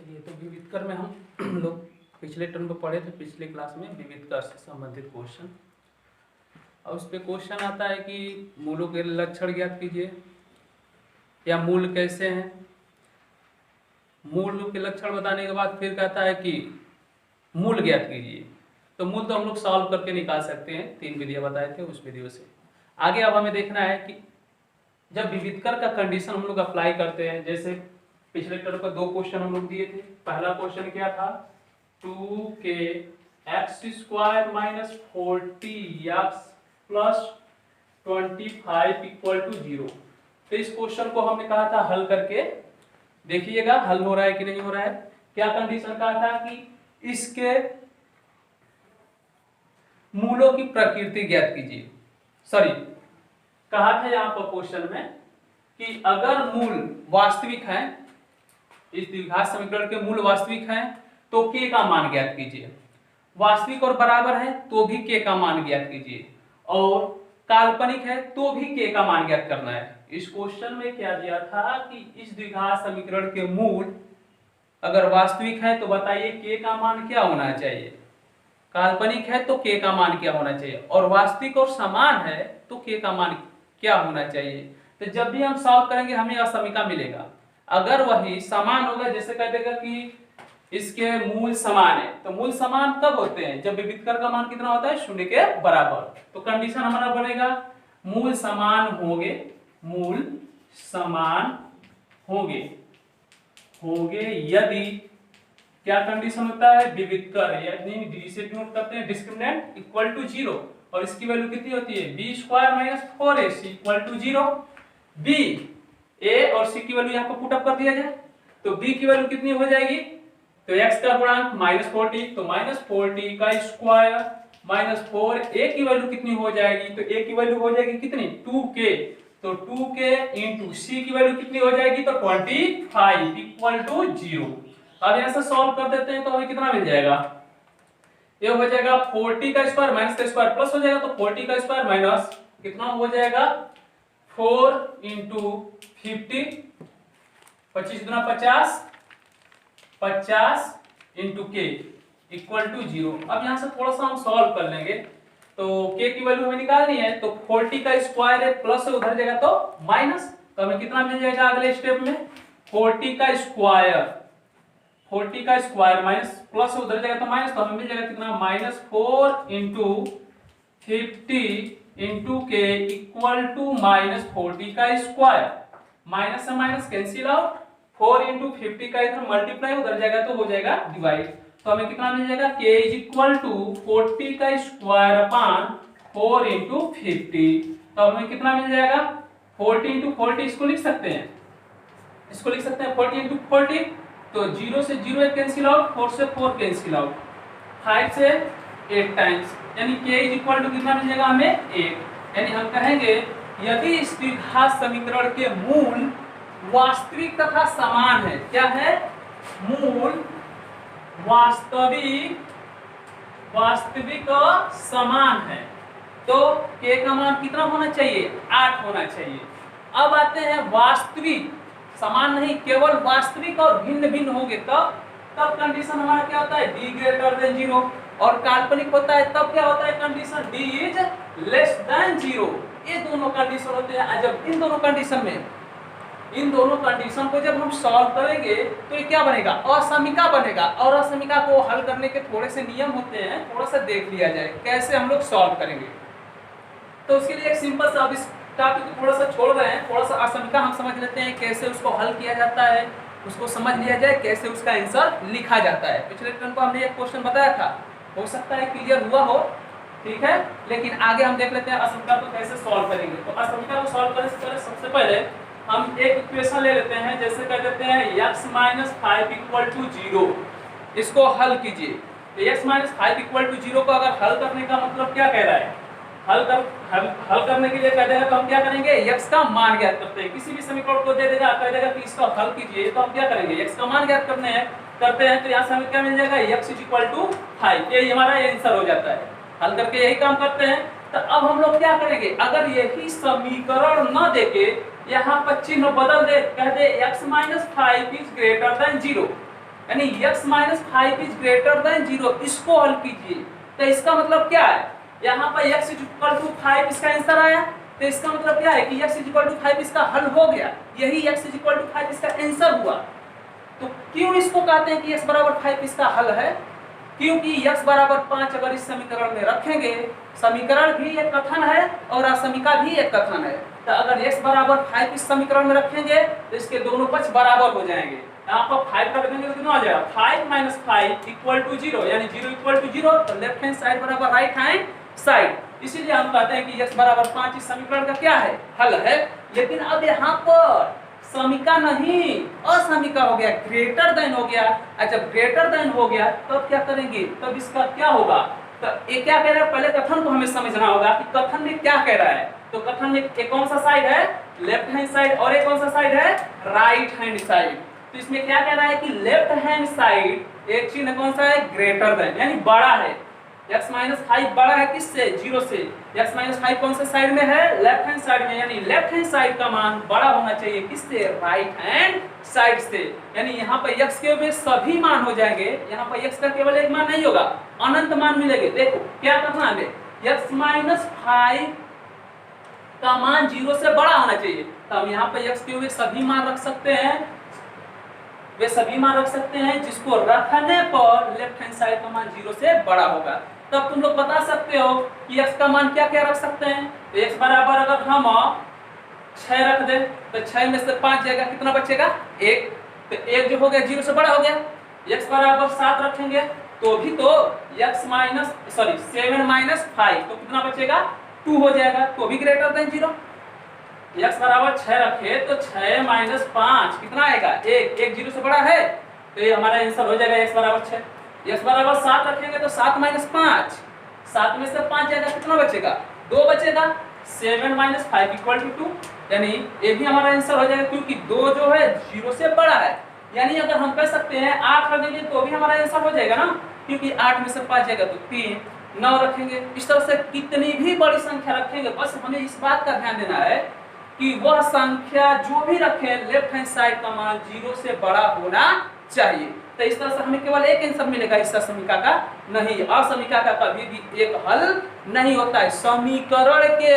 चलिए, तो विविधकर में हम लोग पिछले टर्म में पढ़े थे, पिछले क्लास में विविधकर से संबंधित क्वेश्चन। और उस पे क्वेश्चन आता है कि मूलों के लक्षण ज्ञात कीजिए, या मूल कैसे हैं। मूल के लक्षण बताने के बाद फिर कहता है कि मूल ज्ञात कीजिए। तो मूल तो हम लोग सॉल्व करके निकाल सकते हैं, 3 विधियां बताए थे उस विधियों से। आगे अब हमें देखना है कि जब विविधकर का कंडीशन हम लोग अप्लाई करते हैं, जैसे पिछले टर्म पर 2 क्वेश्चन हम लोग दिए थे। पहला क्वेश्चन क्या था, 2k x² minus 40x plus 25 equal to 0। तो इस क्वेश्चन को हमने कहा था हल करके देखिएगा हल हो रहा है कि नहीं हो रहा है। क्या कंडीशन कहा था कि इसके मूलों की प्रकृति ज्ञात कीजिए। सॉरी, कहा था यहां पर क्वेश्चन में कि अगर मूल वास्तविक है, इस द्विघात समीकरण के मूल वास्तविक हैं तो k का मान ज्ञात कीजिए। वास्तविक और बराबर है तो भी k का मान ज्ञात कीजिए, और काल्पनिक है तो भी k का मान ज्ञात करना है। इस क्वेश्चन में क्या दिया था कि इस द्विघात समीकरण के मूल अगर वास्तविक है तो बताइए k का मान क्या होना चाहिए, काल्पनिक है तो k का मान क्या होना चाहिए, और वास्तविक और समान है तो k का मान क्या होना चाहिए। तो जब भी हम सॉल्व करेंगे हमें असमीका मिलेगा। अगर वही समान होगा, जैसे कह देगा कि इसके मूल समान है, तो मूल समान कब होते हैं, जब विविधकर का मान कितना होता है, 0 के बराबर। तो कंडीशन हमारा बनेगा मूल समान होंगे, मूल समान होंगे यदि क्या कंडीशन होता है, विविधकर यानी जिसे डिनोट करते हैं डिस्क्रिमिनेंट इक्वल टू 0, और इसकी वैल्यू कितनी होती है, b² minus 4ac equal to 0। b a और c की वैल्यू यहाँ पर पुट अप कर दिया जाए तो b की वैल्यू कितनी हो जाएगी, तो x का गुणांक -40, तो -40 का स्क्वायर माइनस 4, a की वैल्यू कितनी हो जाएगी, तो a की वैल्यू हो जाएगी कितनी, 2k, तो 2k इंटू c की वैल्यू कितनी हो जाएगी, तो 25 इक्वल टू 0। अब यहां से सॉल्व कर देते हैं तो हमें कितना मिल जाएगा, ये हो जाएगा 40 का स्क्वायर माइनस का स्क्वायर प्लस हो जाएगा, तो 40 का स्क्वायर माइनस कितना हो जाएगा 4 इंटू 50, 25 गुना 50, 50 इंटू के इक्वल टू 0। अब यहां से थोड़ा सा हम सॉल्व कर लेंगे, तो k की वैल्यू हमें निकालनी है, तो 40 का स्क्वायर है प्लस उधर जाएगा तो माइनस, तो हमें कितना मिल जाएगा अगले स्टेप में, 40 का स्क्वायर माइनस प्लस उधर जाएगा तो माइनस, तो हमें मिल जाएगा कितना, -4 इंटू 50 इंटू के इक्वल टू -40 का स्क्वायर, माइनस से माइनस कैंसिल आउट, 4 इंटू 50 का इधर मल्टीप्लाई उधर जाएगा तो हो जाएगा डिवाइड, तो हमें कितना मिल जाएगा, k इज इक्वल टू 40 का स्क्वायर अपान 4 इंटू 50, तो हमें कितना मिल जाएगा 40 इंटू 40, इसको लिख सकते हैं 40 इंटू 40, तो 0 से 0 कैंसिल आउट, 4 से 4 कैंसिल आउट, 5 से 8 टाइम्स, यानी k इज इक्वल टू कितना मिल जाएगा हमें 8। यानी हम कहेंगे यदि इस द्विघात समीकरण के मूल वास्तविक तथा समान है, क्या है, मूल वास्तविक और समान है, तो k का मान कितना होना चाहिए, 8 होना चाहिए। अब आते हैं वास्तविक, समान नहीं, केवल वास्तविक और भिन्न भिन्न होंगे तब कंडीशन हमारा क्या होता है, d ग्रेटर देन 0, और काल्पनिक होता है तब क्या होता है condition, d is less than 0। ये दोनों कंडीशन होते हैं। जब इन दोनों कंडीशन को जब हम सॉल्व करेंगे तो ये क्या बनेगा, असमीका बनेगा, और असमीका को हल करने के थोड़े से नियम होते हैं, थोड़ा सा देख लिया जाए कैसे हम लोग सॉल्व करेंगे। तो उसके लिए एक सिंपल सा, अब इस टॉपिक को थोड़ा सा छोड़ रहे हैं, थोड़ा सा असमीका हम समझ लेते हैं कैसे उसको हल किया जाता है, उसको समझ लिया जाए कैसे उसका आंसर लिखा जाता है। पिछले टर्म को हमने एक क्वेश्चन बताया था, हो सकता है क्लियर हुआ हो, ठीक है, लेकिन आगे हम देख लेते हैं असमीका को कैसे सॉल्व करेंगे। तो असमीका को सॉल्व करने से पहले सबसे पहले हम एक इक्वेशन ले लेते हैं, जैसे कह देते हैं x माइनस 5 इक्वल टू 0, इसको हल कीजिए। तो x माइनस 5 इक्वल टू 0 को अगर हल करने का मतलब क्या कह रहा है, हल करने के लिए कह देगा तो हम क्या करेंगे, x का मान ज्ञात करते हैं। किसी भी समीकरण को दे देगा, कह देगा कि इसका हल कीजिए, तो हम क्या करेंगे, x का मान ज्ञात करते हैं, तो यहाँ से हमें क्या मिल जाएगा, x इज इक्वल टू 5, ये हमारा आंसर हो जाता है। हल करके यही काम करते हैं। तो अब हम लोग क्या करेंगे, अगर यही समीकरण न देके यहाँ पर चिन्ह बदल दे, कह दे x minus 5 is greater than 0, यानी x minus 5 is greater than 0, इसको हल कीजिए। तो इसका मतलब क्या है, यहाँ पर x इज इक्वल टू 5 इसका आंसर आया, तो इसका मतलब क्या है कि x इज इक्वल टू 5 इसका हल हो गया, यही x इज इक्वल टू 5 इसका आंसर हुआ। तो क्यों इसको कहते हैं कि x बराबर 5 इसका हल है, क्योंकि x बराबर 5 अगर इस समीकरण में रखेंगे, समीकरण भी एक कथन है और असमिका भी एक कथन है, तो अगर x बराबर 5 इस समीकरण में रखेंगे तो इसके दोनों पक्ष बराबर हो जाएंगे। यहाँ पर 5 रख देंगे तो कितना आ जाएगा, 5 माइनस 5 इक्वल टू 0, यानी 0 इक्वल टू 0, तो लेफ्ट हैंड साइड बराबर राइट हैंड साइड। इसीलिए हम कहते हैं कि x बराबर 5 इस समीकरण का क्या है, हल है। लेकिन अब यहाँ पर समीका नहीं असमीका हो गया, ग्रेटर देन हो गया। जब ग्रेटर देन हो गया तब क्या करेंगे, तब इसका क्या होगा, तो ये क्या कह रहा है, पहले कथन को हमें समझना होगा कि कथन में क्या कह रहा है। तो कथन में एक कौन सा साइड है, लेफ्ट हैंड साइड, और एक कौन सा साइड है, राइट हैंड साइड। तो इसमें क्या कह रहा है कि लेफ्ट हैंड साइड एक चिन्ह कौन सा है, ग्रेटर देन, यानी बड़ा है। x माइनस 5 बड़ा है किससे, 0 से। x माइनस 5 कौन से साइड में है, लेफ्ट हैंड साइड में, यानी लेफ्ट हैंड साइड का मान बड़ा होना चाहिए किससे, राइट हैंड साइड से। यानी यहाँ पर x के वे सभी मान हो जाएंगे, यहाँ पर x का केवल एक मान नहीं होगा, अनंत मान मिलेंगे। देखो क्या करना है, x माइनस 5 का मान 0 से बड़ा होना चाहिए, तो हम यहाँ पर x के वे सभी मान रख सकते हैं, वे सभी मान रख सकते हैं जिसको रखने पर लेफ्ट हैंड साइड का मान 0 से बड़ा होगा। तब तुम लोग बता सकते हो कि x का मान क्या क्या रख सकते हैं। तो x बराबर अगर हम 6 रख दें तो 6 में से 5 जाएगा, कितना बचेगा, 1, तो 1 जो हो गया 0 से बड़ा हो गया। x बराबर 7 रखेंगे तो भी तो x माइनस 7 माइनस 5 तो कितना बचेगा, 2 हो जाएगा, तो भी ग्रेटर देन 0। x बराबर 6 रखे तो 6 माइनस 5 कितना आएगा, 1, 1 0 से बड़ा है, तो ये हमारा आंसर हो जाएगा x बराबर 6। x बराबर 7 रखेंगे तो 7 माइनस 5, 7 में से 5 जाएगा, कितना बचेगा, 2 बचेगा, 7 माइनस 5 इक्वल टू 2, यानी ये भी हमारा आंसर हो जाएगा, क्योंकि 2 जो है 0 से बड़ा है। यानी अगर हम कह सकते हैं 8 रखेंगे तो भी हमारा आंसर हो जाएगा ना, क्योंकि 8 में से 5 जाएगा तो 3, 9 रखेंगे। इस तरह से कितनी भी बड़ी संख्या रखेंगे, बस हमें इस बात का ध्यान देना है कि वह संख्या जो भी रखें लेफ्ट हैंड साइड का मान 0 से बड़ा होना चाहिए। तो इस तरह से हमें केवल एक आंसर मिलेगा इस समीका का, नहीं असमीका का कभी भी एक हल नहीं होता है। समीकरण के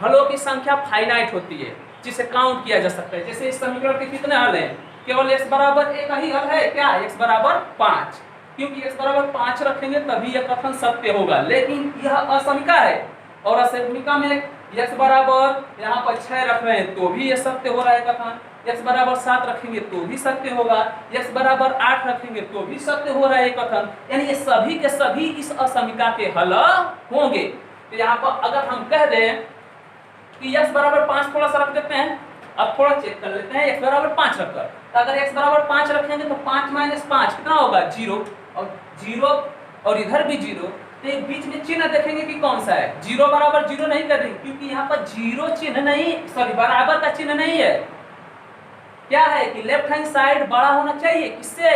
हलों की संख्या फाइनाइट होती है, जिसे काउंट किया जा सकता है। जैसे इस समीकरण के कितने हल हैं, केवल x बराबर एक ही हल है, क्या, x बराबर 5, क्योंकि x बराबर 5 रखेंगे तभी यह कथन सत्य होगा। लेकिन यह असमीका है, और असमीका में x बराबर यहाँ पर 6 रख रहे हैं तो भी ये सत्य हो रहा है कथन, x बराबर 7 रखेंगे तो भी सत्य होगा, x बराबर 8 रखेंगे तो भी सत्य हो रहा है कथन, यानी ये सभी के सभी इस असमीका के हल होंगे। तो यहाँ पर अगर हम कह दें कि x बराबर 5 थोड़ा सा रख देते हैं, अब थोड़ा चेक कर लेते हैं, x बराबर 5 रखकर, तो अगर x बराबर 5 रखेंगे तो 5 माइनस 5 कितना होगा, 0, और 0 और इधर भी 0, तो एक बीच में चिन्ह देखेंगे कि कौन सा है, 0 बराबर 0 नहीं करेंगे, क्योंकि यहाँ पर 0 चिन्ह नहीं, बराबर का चिन्ह नहीं है। क्या है कि लेफ्ट हैंड साइड बड़ा होना चाहिए किससे,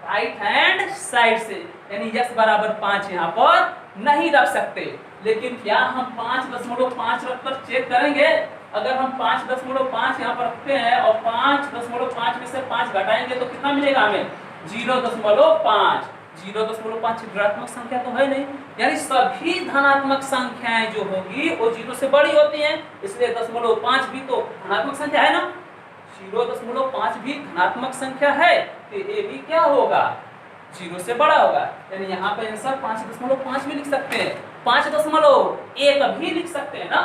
राइट हैंड साइड से, यानी x बराबर 5 यहाँ पर नहीं रख सकते। लेकिन क्या हम 5.5 रखकर चेक करेंगे, अगर हम 5.5 यहाँ पर रखते हैं और 5.5 में से 5 घटाएंगे तो कितना मिलेगा हमें, 0.5। 0.5 ऋणात्मक संख्या तो है नहीं, यानी सभी धनात्मक संख्याएं जो होगी वो 0 से बड़ी होती हैं, इसलिए 0.5 भी तो धनात्मक संख्या है ना, 0.5 भी धनात्मक संख्या है, तो ये भी क्या होगा, 0 से बड़ा होगा। यानी यहाँ पे आंसर 5.5 भी लिख सकते हैं, 5.1 भी लिख सकते हैं ना,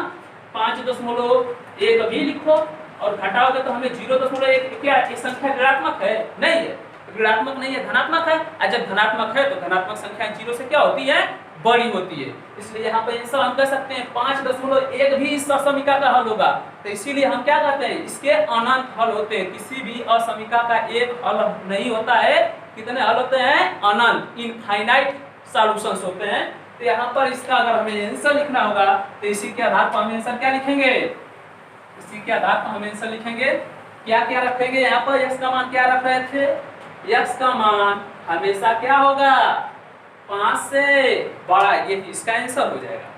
5.1 भी लिखो और घटाओगे तो हमें 0.1, क्या ये संख्या ऋणात्मक है, नहीं है, ऋणात्मक नहीं है, धनात्मक है, और जब धनात्मक है तो धनात्मक संख्या 0 से क्या होती है, बड़ी होती है। इसलिए यहाँ पे आंसर हम कह सकते हैं 5.1 भी इस असमीका का हल होगा। तो इसीलिए हम क्या कहते हैं, इसके अनंत हल होते हैं, किसी भी असमीका का एक हल नहीं होता है, कितने हल होते हैं, अनंत, इनफाइनाइट सॉल्यूशंस होते हैं। तो यहाँ पर इसका अगर हमें आंसर लिखना होगा तो इसी के आधार पर हम आंसर क्या लिखेंगे, इसी के आधार पर हम आंसर लिखेंगे, क्या क्या रखेंगे, यहाँ पर x का मान क्या रख रहे थे, x का मान हमेशा क्या होगा, 5 से बड़ा, ये इसका आंसर हो जाएगा।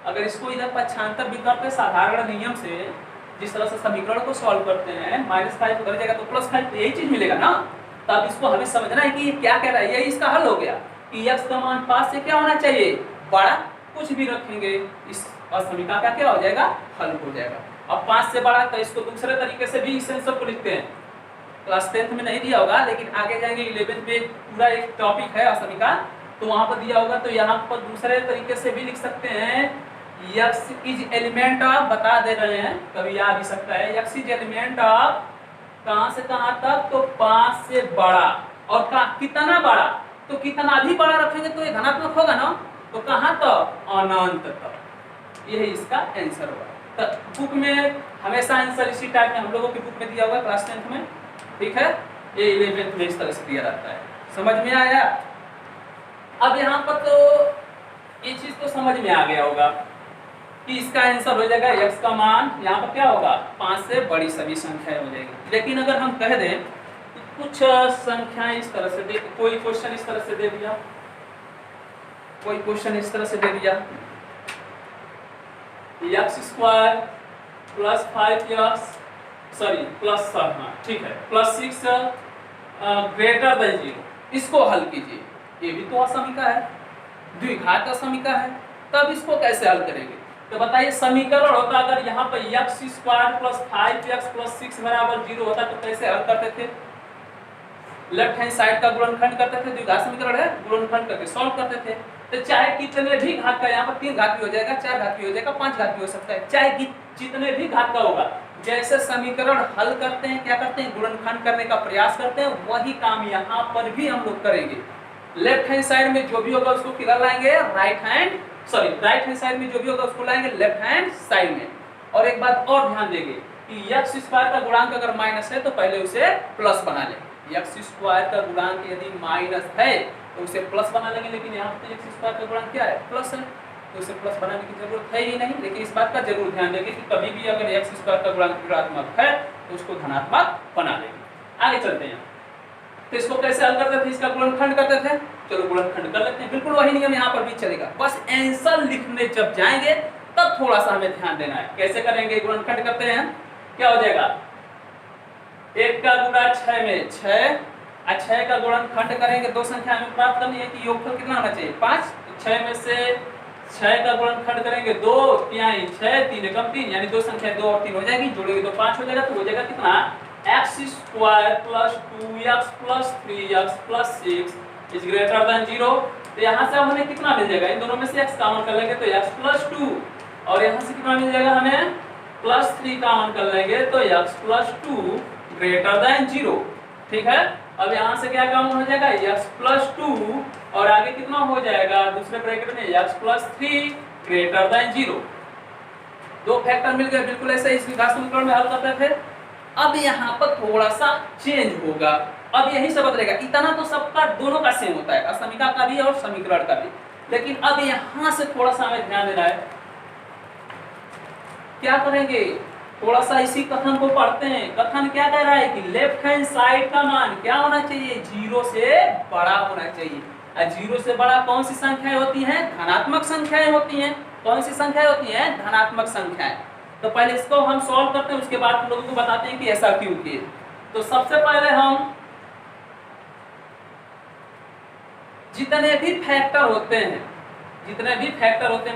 अगर इसको इधर पक्षांतर विकल्प के साधारण नियम से जिस तरह से समीकरण को सॉल्व करते हैं, -5 उधर जाएगा तो +5, तो यही चीज मिलेगा ना, तब इसको हमें समझना है कि ये क्या कह रहा है। यही इसका हल हो गया कि x का मान 5 से क्या होना चाहिए, बड़ा। कुछ भी रखेंगे इस असमीकरण का क्या हो जाएगा, हल हो जाएगा। अब 5 से बड़ा, तो इसको दूसरे तरीके से भी इस आंसर को लिखते हैं। क्लास 10th में नहीं दिया होगा, लेकिन आगे जाएंगे 11th में पूरा एक टॉपिक है असमीकरण, तो वहां पर दिया होगा। तो यहाँ पर दूसरे तरीके से भी लिख सकते हैं, x इज एलिमेंट ऑफ, बता दे रहे हैं, कभी आ भी सकता है, x इज एलिमेंट ऑफ कहां से कहां तक, तो 5 से बड़ा। और कितना बड़ा, तो कितना भी बड़ा रखेंगे तो ये धनात्मक होगा ना, तो कहां तक, अनंत तक। यही इसका आंसर होगा। तो बुक में हमेशा आंसर इसी टाइप में हम लोगों की बुक में दिया होगा क्लास 10th में, ठीक है। ये 11th में इस तरह से दिया रहता है। समझ में आया। अब यहाँ पर तो ये चीज तो समझ में आ गया होगा कि इसका आंसर हो जाएगा x का मान यहाँ पर क्या होगा, 5 से बड़ी सभी संख्याएं हो जाएगी। लेकिन अगर हम कह दें कि कुछ संख्याएं इस तरह से दे, कोई क्वेश्चन इस तरह से दे दिया, कोई क्वेश्चन इस तरह से दे दिया, x² plus 5x, sorry plus, हाँ ठीक है, प्लस 6 ग्रेटर देन 0, इसको हल कीजिए। ये भी तो असमीकरण है, द्विघात असमीकरण है। तब इसको कैसे हल करेंगे, तो बताइए समीकरण होता अगर यहाँ पर x² प्लस 5x प्लस 6 बराबर 0 होता तो कैसे हल करते थे, लेफ्ट हैंड साइड का गुणनखंड करते थे, द्विघात समीकरण है, गुणनखंड करके सॉल्व करते थे। तो चाहे कितने भी घात का, यहाँ पर 3 घात भी हो जाएगा, 4 घात भी हो जाएगा, 5 घात भी हो सकता है, चाहे जितने भी घात का होगा, जैसे समीकरण हल करते हैं क्या करते हैं, गुणनखंड करने का प्रयास करते हैं, वही काम यहाँ पर भी हम लोग करेंगे। लेफ्ट हैंड साइड में जो भी होगा उसको किधर लाएंगे, राइट हैंड साइड में जो भी होगा उसको लाएंगे लेफ्ट हैंड साइड में। और एक बात और ध्यान देंगे कि x² का गुणांक अगर माइनस है तो पहले उसे प्लस बना लेंगे। x² का गुणांक यदि माइनस है तो उसे प्लस बना लेंगे, लेकिन यहाँ पे x² का गुणांक क्या है, प्लस है, तो उसे प्लस बनाने की जरूरत है ही नहीं। लेकिन इस बात का जरूर ध्यान देंगे कि कभी भी अगर x² का गुणांक ऋणात्मक है तो उसको धनात्मक बना लेंगे। आगे चलते हैं, तो इसको कैसे हल करते थे, इसका गुणनखंड करते थे। चलो गुणनखंड कर लेते हैं, बिल्कुल वही नियम यहाँ पर भी चलेगा, बस आंसर लिखने जब जाएंगे तब थोड़ा सा हमें ध्यान देना है। कैसे करेंगे, गुणनखंड करते हैं, क्या हो जाएगा, 1 का गुणा 6 में 6, 6 का गुणनखंड करेंगे, दो संख्या हमें प्राप्त करनी है कि योगफल कितना होना चाहिए, 5। 6 में से 6 का गुणनखंड करेंगे 2, 3 6, 3 कम 3, यानी दो संख्या 2 और 3 हो जाएगी, जोड़ेंगे तो 5 हो जाएगा। तो हो जाएगा कितना, x² plus 2x plus 3x plus 6 is greater than 0। तो यहाँ से हमें कितना मिल जाएगा, इन दोनों में से x कॉमन कर लेंगे तो x प्लस 2, और यहाँ से कितना मिल जाएगा हमें, प्लस 3 कॉमन कर लेंगे तो x प्लस 2 ग्रेटर देन 0, ठीक है। अब यहाँ से क्या कॉमन हो जाएगा, x प्लस 2, और आगे कितना हो जाएगा दूसरे ब्रैकेट में x प्लस 3 ग्रेटर देन 0। दो फैक्टर मिल गए, बिल्कुल ऐसे इस विकास समीकरण में हल करते थे। अब यहाँ पर थोड़ा सा चेंज होगा, अब यही से बदलेगा। इतना तो सबका दोनों का सेम होता है, असमीकरण का भी और समीकरण का भी, लेकिन अब यहाँ से थोड़ा सा हमें ध्यान देना है। क्या करेंगे, थोड़ा सा इसी कथन को पढ़ते हैं। कथन क्या कह रहा है कि लेफ्ट हैंड साइड का मान क्या होना चाहिए, 0 से बड़ा होना चाहिए। 0 से बड़ा कौन सी संख्याएं होती हैं, धनात्मक संख्याएं होती हैं। कौन सी संख्याएं होती हैं, धनात्मक संख्याएं। तो पहले इसको हम सॉल्व करते हैं, उसके बाद हम लोगों को बताते हैं कि ऐसा क्यों किए। तो सबसे पहले हम जितने भी फैक्टर होते हैं,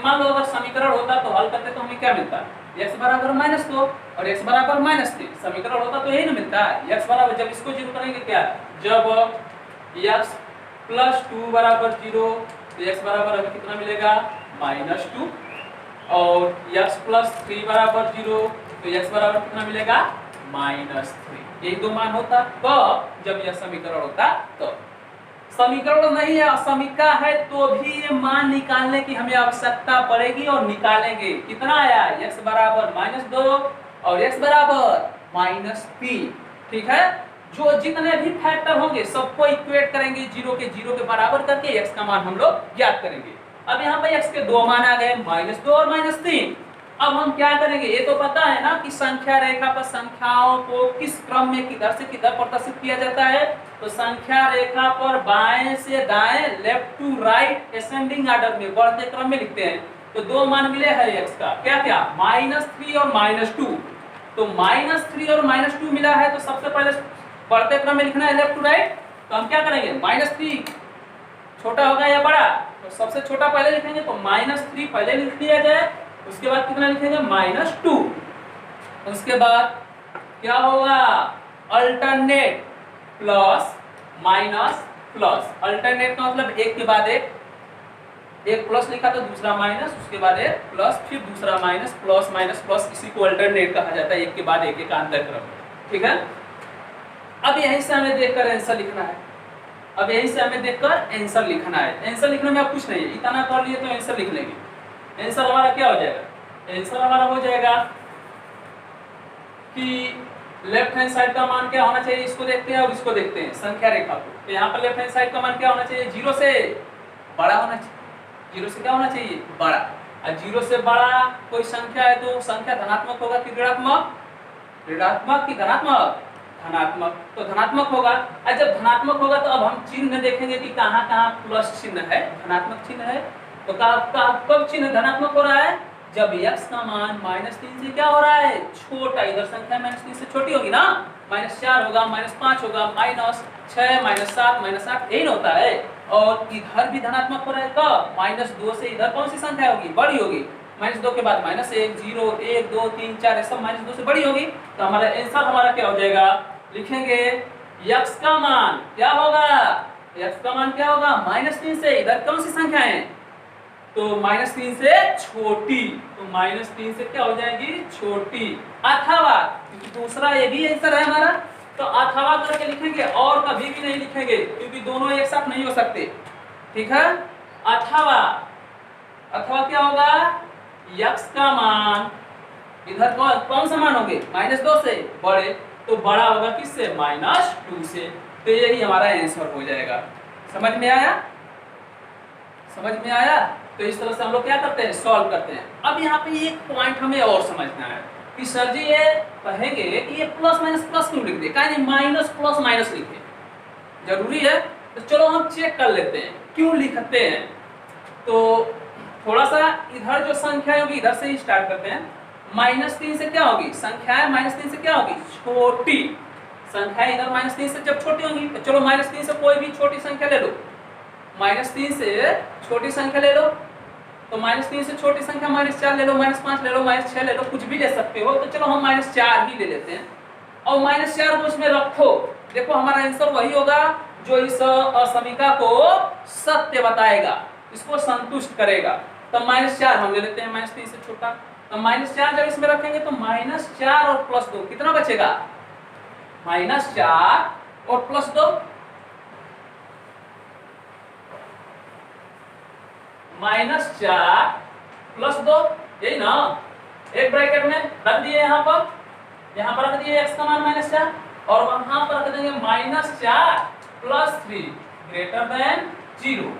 मान लो अगर समीकरण होता तो हल करते तो हमें क्या मिलता, x बराबर -2 और x बराबर -3। समीकरण होता तो यही ना मिलता है। x बराबर, जब इसको 0 करेंगे क्या, जब x प्लस 2 बराबर 0 तो x बराबर हमें कितना मिलेगा, -2, और x प्लस 3 बराबर 0 तो x बराबर कितना मिलेगा, -3। यही दो मान होता कब, जब यह समीकरण होता। तो समीकरण नहीं है, असमीका है, तो भी ये मान निकालने की हमें आवश्यकता पड़ेगी और निकालेंगे। कितना आया, x बराबर -2 और x बराबर -3, ठीक है। जो जितने भी फैक्टर होंगे सबको इक्वेट करेंगे, 0 के बराबर करके x का मान हम लोग ज्ञात करेंगे। अब यहाँ पे x के दो मान आ गए, -2 और -3। अब हम क्या करेंगे, ये तो पता है ना कि संख्या रेखा पर संख्याओं को किस क्रम में किधर से किधर प्रदर्शित किया जाता है। तो संख्या रेखा पर बाएं से दाएं, left to right, ascending order में, बढ़ते क्रम में लिखते हैं। तो दो मान मिले हैं x का, क्या क्या, -3 और -2। तो -3 और -2 मिला है, तो सबसे पहले बढ़ते क्रम में लिखना है लेफ्ट टू राइट, तो हम क्या करेंगे -3 छोटा होगा या बड़ा, तो सबसे छोटा पहले लिखेंगे, तो -3 पहले लिख दिया जाए, उसके बाद कितना लिखेंगे -2, उसके बाद क्या होगा alternate plus minus plus, alternate का मतलब एक के बाद एक प्लस लिखा तो दूसरा माइनस, उसके बाद एक प्लस, फिर दूसरा माइनस, प्लस माइनस प्लस, इसी को अल्टरनेट कहा जाता है, एक के बाद एक अंतर क्रम। ठीक है, अब यहीं से हमें देखकर आंसर लिखना है, अब यहीं से हमें देखकर आंसर लिखना है। आंसर लिखने में अब कुछ नहीं है, इतना कर लिए तो आंसर लिख लेंगे। आंसर हमारा क्या हो जाएगा, आंसर हमारा हो जाएगा कि लेफ्ट हैंड साइड का मान क्या होना चाहिए, इसको देखते हैं और इसको देखते हैं संख्या रेखा को। तो यहाँ पर लेफ्ट हैंड साइड का मान क्या होना चाहिए, 0 से बड़ा होना चाहिए, 0 से क्या होना चाहिए बड़ा, और 0 से बड़ा कोई संख्या है तो संख्या धनात्मक होगा कि ऋणात्मक, ऋणात्मक कि धनात्मक, धनात्मक, तो धनात्मक होगा। और जब धनात्मक होगा तो अब हम चिन्ह देखेंगे कि कहाँ कहाँ प्लस चिन्ह है, धनात्मक चिन्ह है, तो कब चिन्ह धनात्मक हो रहा है, जब x का मान -3 से क्या हो रहा है छोटा, इधर संख्या -3 से छोटी होगी ना, -4 होगा, -5 होगा, -6, -7, -8 यही होता है, और इधर भी धनात्मक हो रहा है कब, -2 से इधर कौन सी संख्या होगी बड़ी होगी, -2 के बाद -1, 0, 1, 2, 3, 4 ये सब -2 से बड़ी होगी, तो हमारा आंसर हमारा क्या हो जाएगा, लिखेंगे x का मान क्या होगा, x का मान क्या होगा -3 से इधर कौन सी संख्या है, तो -3 से छोटी, तो -3 से क्या हो जाएगी छोटी, अथवा दूसरा ये भी आंसर है हमारा, तो अथवा करके लिखेंगे और कभी भी नहीं लिखेंगे क्योंकि दोनों एक साथ नहीं हो सकते। ठीक है, अथवा, अथवा क्या होगा, x का मान इधर कौन सा मान होंगे -2 से बड़े, तो बड़ा होगा किससे -2 से, तो यही हमारा आंसर हो जाएगा। समझ में आया, समझ में आया, तो इस तरह से हम लोग क्या करते हैं सॉल्व करते हैं। अब यहाँ पे एक पॉइंट हमें और समझना है कि सर जी ये कहेंगे कि ये प्लस माइनस प्लस क्यों लिख दे, कहीं माइनस प्लस माइनस लिखे, जरूरी है, तो चलो हम चेक कर लेते हैं क्यों लिखते हैं। तो थोड़ा सा इधर जो संख्या होगी इधर से ही स्टार्ट करते हैं, -3 से क्या होगी संख्याएं, -3 से क्या होगी छोटी संख्याएं, इधर -3 से जब छोटी होंगी तो चलो -3 से कोई भी छोटी संख्या ले लो, -3 से छोटी संख्या ले लो, तो -3 से छोटी संख्या -4 ले लो, -5 ले लो, -6 ले लो, कुछ भी ले सकते हो, तो चलो हम -4 ही ले लेते हैं और -4 को इसमें रखो, देखो हमारा आंसर वही होगा जो इस समीका को सत्य बताएगा, इसको संतुष्ट करेगा, तो -4 हम ले लेते हैं -3 से छोटा, तो -4 जब इसमें रखेंगे तो -4 और +2 कितना बचेगा, -4 और +2 -4 +2, यही ना, एक ब्रैकेट में रख दिए, यहाँ पर रख दिए x का मान -4 और वहां पर रख देंगे -4 +3 ग्रेटर देन 0।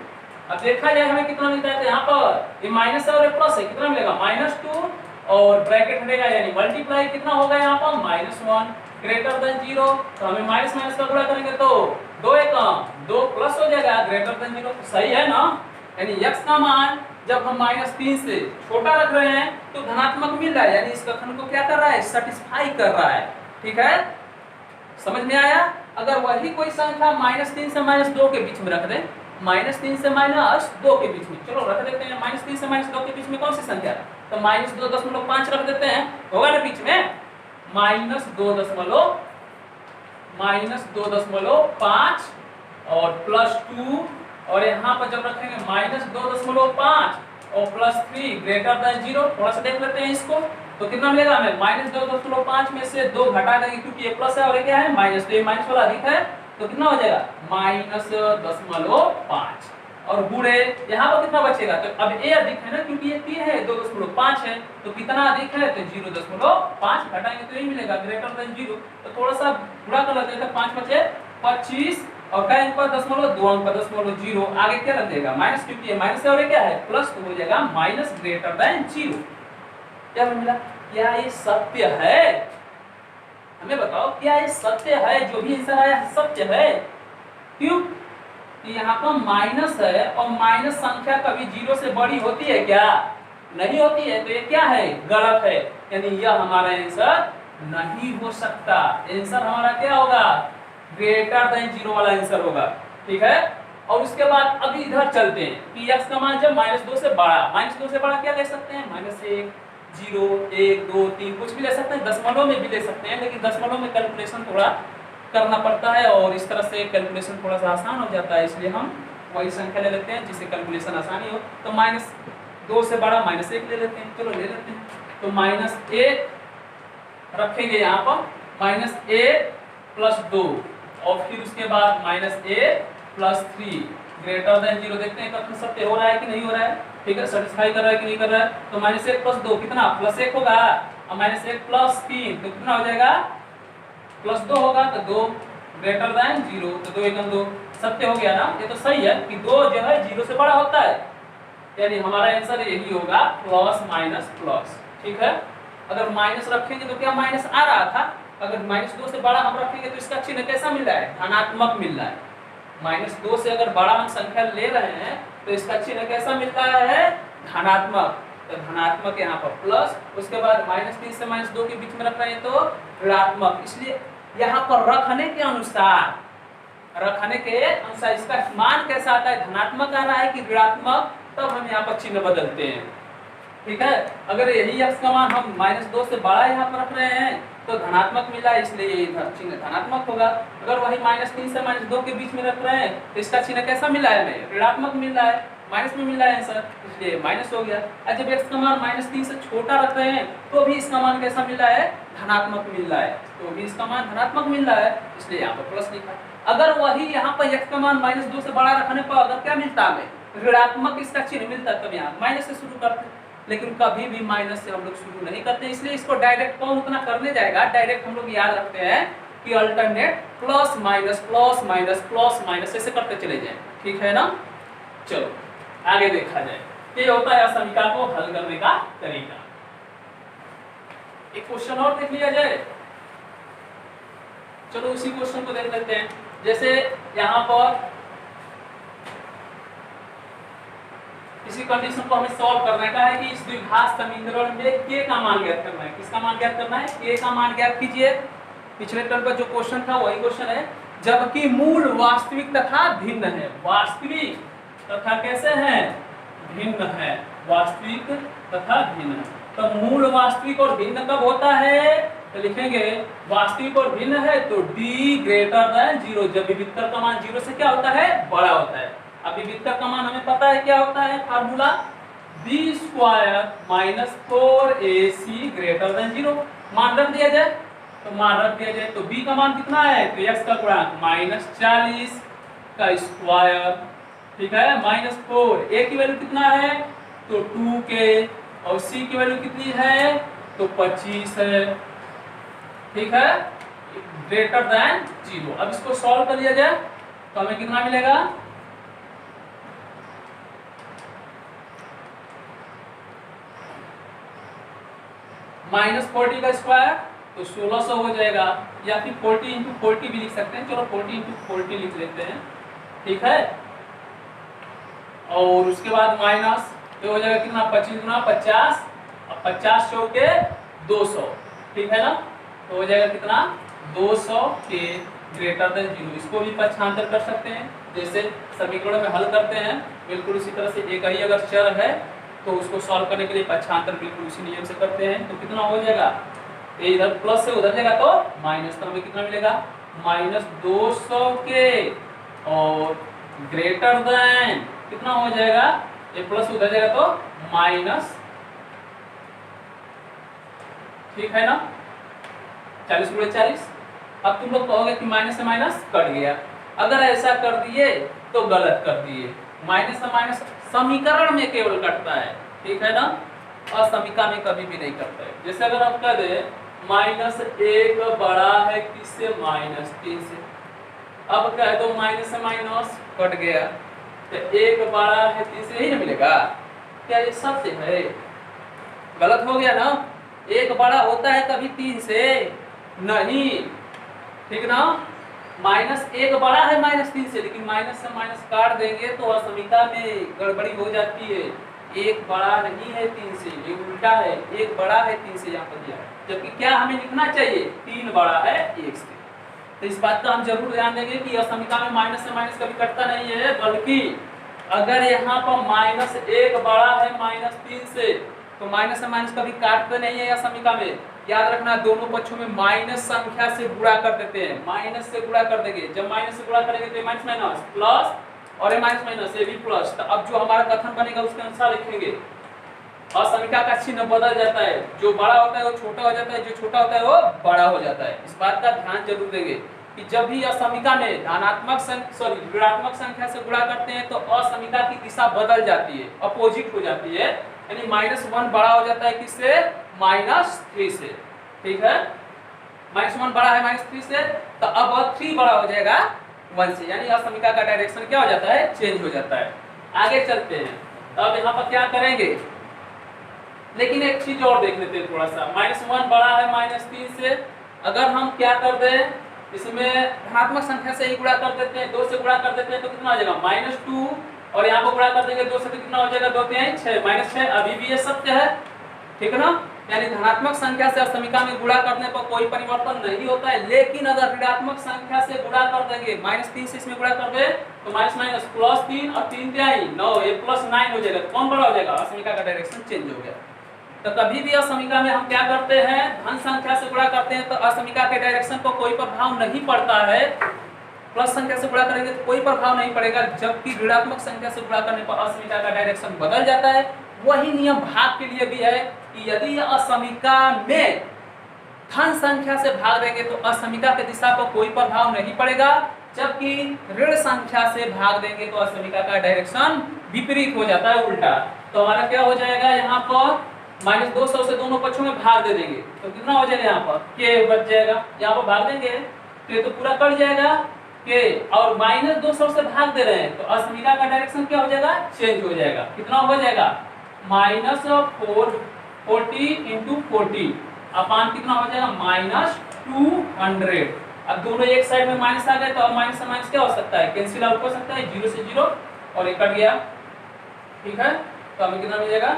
अब देखा जाए हमें कितना मिलता है, तो यहाँ पर ये माइनस है और ये प्लस है, कितना मिलेगा -2 और ब्रैकेट हटेगा यानी मल्टीप्लाई कितना होगा यहाँ पर -1 ग्रेटर देन 0, तो हमें माइनस माइनस का गुणा करेंगे तो 2 एकम 2 प्लस हो जाएगा ग्रेटर देन 0, तो सही है ना, यानी x का मान जब हम -3 से छोटा रख रहे हैं तो धनात्मक मिल रहा है, यानी इस कथन को क्या कर रहा है सेटिस्फाई कर रहा है। ठीक है, समझ में आया। अगर वही कोई संख्या -3 से -2 के बीच में रख दें, -3 से -2 के बीच में, चलो रख देते हैं -3 से -2 के बीच में कौन सी संख्या, तो -2.5 रख देते हैं, होगा ना बीच में -2.5 और +2 और यहाँ पर जब रखेंगे -2.5 और +3 ग्रेटर देन 0, थोड़ा सा देख लेते हैं इसको, तो कितना मिलेगा हमें -2.5 में से 2 घटा देंगे क्योंकि ये प्लस है और ये क्या है माइनस, तो ये माइनस वाला अधिक है, तो कितना हो जाएगा -0.5 और गुणे यहाँ पर कितना बचेगा, तो अब ये अधिक है ना क्योंकि ये 3 है, 2.5 है, तो कितना अधिक है तो 0.5 घटाएंगे तो यही मिलेगा ग्रेटर देन 0, तो थोड़ा सा गुणा कर लेते हैं, तो 5 बचे 25 और का अंक पर 2 अंक पर 0, आगे क्या रख देगा माइनस, क्योंकि ये माइनस है और ये क्या है प्लस, तो हो जाएगा माइनस ग्रेटर देन 0। क्या मिला, क्या ये सत्य है, हमें बताओ क्या ये सत्य है, जो भी आंसर आया सत्य है, क्यों कि यहाँ पर माइनस है और माइनस संख्या कभी 0 से बड़ी होती है क्या, नहीं होती है, तो ये क्या है गलत है, यानी यह हमारा आंसर नहीं हो सकता। आंसर हमारा क्या होगा ग्रेटर देन 0 वाला आंसर होगा। ठीक है, और उसके बाद अभी इधर चलते हैं कि x का मान जब -2 से बड़ा, -2 से बड़ा क्या ले सकते हैं, -1, 0, 1, 2, 3 कुछ भी ले सकते हैं, दशमलव में भी ले सकते हैं, लेकिन दशमलव में कैलकुलेशन थोड़ा करना पड़ता है और इस तरह से कैलकुलेशन थोड़ा सा आसान हो जाता है, इसलिए हम वही संख्या ले लेते हैं जिससे कैलकुलेशन आसानी हो। तो -2 से बड़ा -1 ले लेते हैं, चलो ले लेते हैं। तो -1 रखेंगे यहाँ पर, -1 + 2 और फिर उसके बाद -1 + 3 ग्रेटर देन 0। देखते हैं कथन सत्य हो रहा है कि नहीं हो रहा है। ठीक है, सेटिस्फाई कर रहा है कि नहीं कर रहा है। तो -1 + 2 कितना, +1 होगा, और -1 + 3 तो कितना हो जाएगा, +2 होगा, तो 2 ग्रेटर देन 0, तो 2 × 2 सत्य हो गया ना। ये तो सही है कि 2 जो है 0 से बड़ा होता है, यानी हमारा आंसर यही होगा प्लस माइनस प्लस। ठीक है, अगर माइनस रखेंगे तो क्या माइनस आ रहा था, अगर -2 से बड़ा हम रखेंगे तो इसका चिन्ह कैसा मिल रहा है, धनात्मक मिल रहा है। -2 से अगर बड़ा हम संख्या ले रहे हैं तो इसका चिन्ह कैसा मिल रहा है, धनात्मक। तो धनात्मक यहाँ पर प्लस, उसके बाद -3 से -2 के बीच में रख रहे हैं तो ऋणात्मक, इसलिए यहाँ पर रखने के अनुसार इसका मान कैसा आता है, धनात्मक आ रहा है कि ऋणात्मक, तब हम यहाँ पर चिन्ह बदलते हैं। ठीक है, अगर यही x का मान हम -2 से बड़ा यहाँ पर रख रहे हैं तो धनात्मक मिला, इसलिए इधर चिन्ह धनात्मक होगा। अगर वही -3 से -2 के बीच में रख रहे हैं तो इसका चिन्ह कैसा मिला है, हमें ऋणात्मक मिल रहा है, माइनस में मिल रहा है आंसर, इसलिए माइनस हो गया। और जब x का मान -3 से छोटा रख रहे हैं तो भी इसका मान कैसा मिल रहा है, धनात्मक मिल रहा है, तो भी इसका मान धनात्मक मिल रहा है, इसलिए यहाँ पर प्लस लिखा। अगर वही यहाँ पर x का मान -2 से बड़ा रखने पर अगर क्या मिलता हमें, ऋणात्मक इसका चिन्ह मिलता, तब यहाँ माइनस से शुरू करते, लेकिन कभी भी माइनस से हम लोग शुरू नहीं करते, इसलिए इसको डायरेक्ट कौन उतना करने जाएगा। डायरेक्ट हम लोग याद रखते हैं कि alternate plus minus plus minus plus minus ऐसे करते चले जाएं। ठीक है ना, चलो आगे देखा जाए। ये होता है समीकरण को हल करने का तरीका। एक क्वेश्चन और देख लिया जाए, चलो उसी क्वेश्चन को देख लेते हैं। जैसे यहाँ पर इसी कंडीशन को हमें सॉल्व करने का है कि इस द्विघात समीकरण में k का मान ज्ञात करना है। किसका मान ज्ञात करना है, k का मान ज्ञात कीजिए। पिछले टर्म पर जो क्वेश्चन था वही क्वेश्चन है, जबकि मूल वास्तविक तथा भिन्न है। वास्तविक तथा कैसे है, भिन्न है, वास्तविक तथा भिन्न। तो मूल वास्तविक और भिन्न कब होता है, तो लिखेंगे वास्तविक और भिन्न है तो d ग्रेटर देन 0, जब विविधतर का मान 0 से क्या होता है, बड़ा होता है। अब विविधतर का मान हमें पता है क्या होता है, formula b² - 4ac greater than 0। मान रख दिया जाए, तो मान रख दिया जाए तो b का मान कितना है, तो x का गुणांक -40 का स्क्वायर, ठीक है, -4। a की वैल्यू कितना है, तो 2k, और c की वैल्यू कितनी है, तो 25 है। ठीक है, ग्रेटर देन 0। अब इसको सॉल्व कर लिया जाए तो हमें कितना मिलेगा, -40 का स्क्वायर तो 1600 हो जाएगा, या फिर 40 × 40 भी लिख सकते हैं। चलो 40 × 40 लिख लेते हैं। ठीक है, और उसके बाद माइनस तो हो जाएगा कितना, 25 × 50, और 50 चौके 200। ठीक है ना, तो हो जाएगा कितना, 200 के ग्रेटर देन 0। इसको भी पक्षांतर कर सकते हैं, जैसे समीकरण में हल करते हैं बिल्कुल उसी तरह से। एक ही अगर चर है तो उसको सॉल्व करने के लिए पक्षांतर बिल्कुल उसी नियम से करते हैं। तो कितना हो जाएगा, ये इधर प्लस से उधर जाएगा तो माइनस, तो हमें कितना मिलेगा, -200 के और ग्रेटर देन कितना हो जाएगा, ये प्लस उधर जाएगा तो माइनस। ठीक है ना, 40 × 40। अब तुम लोग कहोगे कि माइनस से माइनस कट गया। अगर ऐसा कर दिए तो गलत कर दिए। माइनस से माइनस समीकरण में केवल कटता है, ठीक है ना, और समीकरण में कभी भी नहीं कटता है। जैसे अगर आप कह दे -1 बड़ा है किससे, -3 से, अब कह दो माइनस से माइनस कट गया तो 1 बड़ा है 3 से, यही ना मिलेगा। क्या ये सत्य है, गलत हो गया ना। 1 बड़ा होता है कभी 3 से नहीं, ठीक ना। -1 बड़ा है -3 से, लेकिन माइनस से माइनस काट देंगे तो असमिता में गड़बड़ी हो जाती है। 1 बड़ा नहीं है 3 से, ये उल्टा है, 1 बड़ा है 3 से यहाँ पर दिया है, जबकि क्या हमें लिखना चाहिए, 3 बड़ा है 1 से। तो इस बात का हम जरूर ध्यान देंगे कि यह समीकरण में माइनस से माइनस कभी कटता नहीं है, बल्कि अगर यहाँ पर -1 बड़ा है -3 से, तो माइनस से माइनस कभी काटते नहीं है यह समीकरण में। याद रखना, दोनों पक्षों में माइनस संख्या से गुणा कर देते हैं, माइनस से गुणा कर देंगे। जब माइनस से गुणा करेंगे तो माइनस माइनस प्लस, और ये माइनस माइनस ये भी प्लस। तो अब जो हमारा कथन बनेगा उसके अनुसार लिखेंगे। असमीका का चिन्ह बदल जाता है, जो बड़ा होता है वो छोटा हो जाता है, जो छोटा होता है वो बड़ा हो जाता है। इस बात का ध्यान जरूर देंगे कि जब भी असमीका में ऋणात्मक संख्या से गुणा करते हैं तो असमीका की दिशा बदल जाती है, अपोजिट हो जाती है। यानी -1 बड़ा हो जाता है किससे? -3 से। ठीक है, -1 बड़ा है -3 से, तो अब 3 बड़ा हो जाएगा 1 से, यानी असमीका का डायरेक्शन क्या हो जाता है? चेंज हो जाता है। आगे चलते हैं, तो अब यहाँ पर क्या करेंगे, लेकिन एक चीज और देख लेते हैं थोड़ा सा। -1 बड़ा है -3 से, अगर हम क्या कर दें, इसमें धनात्मक संख्या से ही गुणा कर देते हैं, 2 से गुणा कर देते हैं तो कितना हो जाएगा? -2, और यहाँ पर गुणा कर देंगे 2 से तो कितना हो जाएगा? 2 3 6 -6। अभी भी ये सत्य है, ठीक है ना? यानी धनात्मक संख्या से असमीका में गुणा करने पर कोई परिवर्तन नहीं होता है, लेकिन अगर ऋणात्मक संख्या से गुणा कर देंगे, -3 से इसमें गुणा कर दे तो -3 और 3 क्या है? 9, ये +9 हो जाएगा। कौन बड़ा हो जाएगा? असमीका का डायरेक्शन चेंज हो गया। तो कभी भी असमीका में हम क्या करते हैं, धन संख्या से गुणा करते हैं तो असमीका के डायरेक्शन को कोई प्रभाव नहीं पड़ता है। प्लस संख्या से गुणा करेंगे तो कोई प्रभाव नहीं पड़ेगा, जबकि ऋणात्मक संख्या से गुणा करने पर असमीका का डायरेक्शन बदल जाता है। वही नियम भाग के लिए भी है कि यदि असमीका में धन संख्या से भाग देंगे तो असमीका की दिशा पर कोई प्रभाव नहीं पड़ेगा, जबकि ऋण संख्या से भाग देंगे तो असमीका का डायरेक्शन विपरीत हो जाता है, उल्टा। तो हमारा क्या हो जाएगा, यहाँ पर -200 से दोनों पक्षों में भाग दे देंगे तो कितना हो जाएगा? यहाँ पर के बच जाएगा। यहाँ पर भाग देंगे तो ये तो पूरा कट जाएगा के, और -200 से भाग दे रहे हैं तो असमीका का डायरेक्शन क्या हो जाएगा? चेंज हो जाएगा। कितना हो जाएगा? -440 × 40 अपान कितना हो जाएगा? -200। अब दोनों एक साइड में माइनस आ गए तो अब माइनस से माइनस क्या हो सकता है? कैंसिल आउट हो सकता है, 0 से 0 और ये कट गया। ठीक है, तो हमें कितना मिलेगा?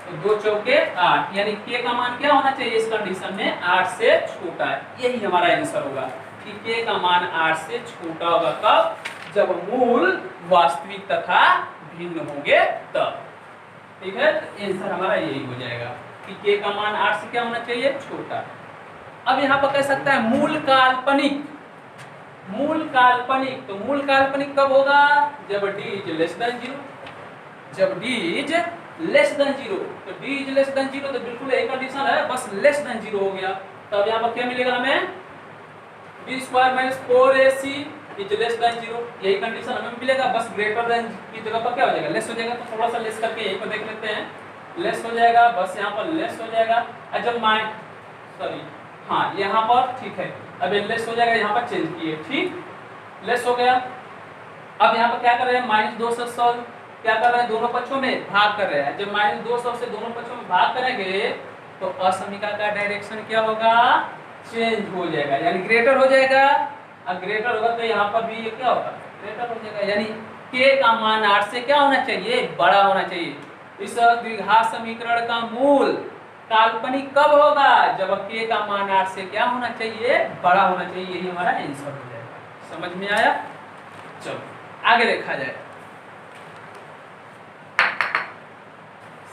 तो 2 चौके 8, यानी के का मान क्या होना चाहिए इस कंडीशन में? 8 से छोटा है। यही हमारा आंसर होगा कि के का मान 8 से छोटा होगा। कब? जब मूल वास्तविक तथा भिन्न होंगे तब। ठीक है, तो आंसर हमारा यही हो जाएगा कि के का मान 8 से क्या होना चाहिए? छोटा। अब यहाँ पर कह सकता है मूल काल्पनिक। मूल काल्पनिक, तो मूल काल्पनिक कब होगा? जब d इज लेस देन 0। जब d इज लेस देन 0, तो d इज लेस देन 0 तो बिल्कुल यही कंडीशन है, बस लेस देन 0 हो गया। तो अब यहाँ पर क्या मिलेगा हमें? b² - 4ac is less than 0, यही कंडीशन हमें मिलेगा, बस ग्रेटर देन की जगह पर क्या हो जाएगा? लेस हो जाएगा। तो थोड़ा सा लेस करके यहीं पर देख लेते हैं, लेस हो जाएगा, बस यहाँ पर लेस हो जाएगा। जब हाँ यहाँ पर ठीक है, अब ये लेस हो जाएगा, यहाँ पर चेंज किए, ठीक, लेस हो गया। अब यहाँ पर क्या कर रहे हैं? -200 क्या कर रहे हैं? दोनों पक्षों में भाग कर रहे हैं। जब -200 से दोनों पक्षों में भाग करेंगे तो असमीका का डायरेक्शन क्या होगा? चेंज हो जाएगा, यानी ग्रेटर हो जाएगा। अब ग्रेटर होगा तो यहाँ पर भी ये क्या होगा? ग्रेटर हो जाएगा, यानी के का मान 8 से क्या होना चाहिए? बड़ा होना चाहिए। इस द्विघात समीकरण का मूल काल्पनिक कब होगा? जब के का मान 8 से क्या होना चाहिए? बड़ा होना चाहिए। यही हमारा आंसर हो जाएगा। समझ में आया? चलो आगे देखा जाए।